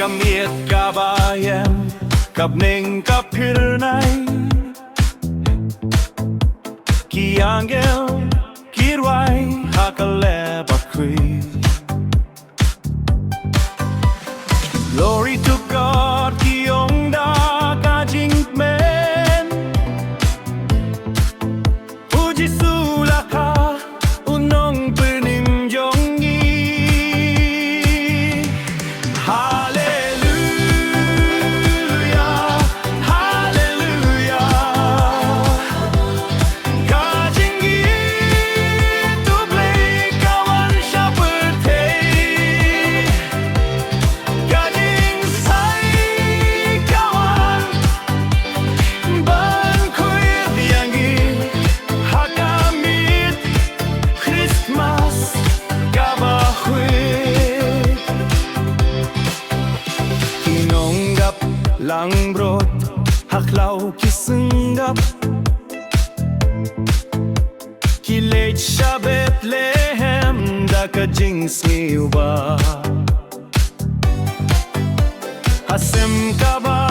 miet kabayem kabning ka phyrnai ki angel kirwai hakale bakui. Glory to God ki ong da ka jing men puji sulaka unong pening jongi. Hallelujah, hallelujah. Ka jing itu play kawan syapete ka jing sai kawan ban kuil yangi hakamit Christmas kabahuit kinonggap langbrot haklaw kisenggap kilej sa Bethlehem da kajing smiuba hasem kaba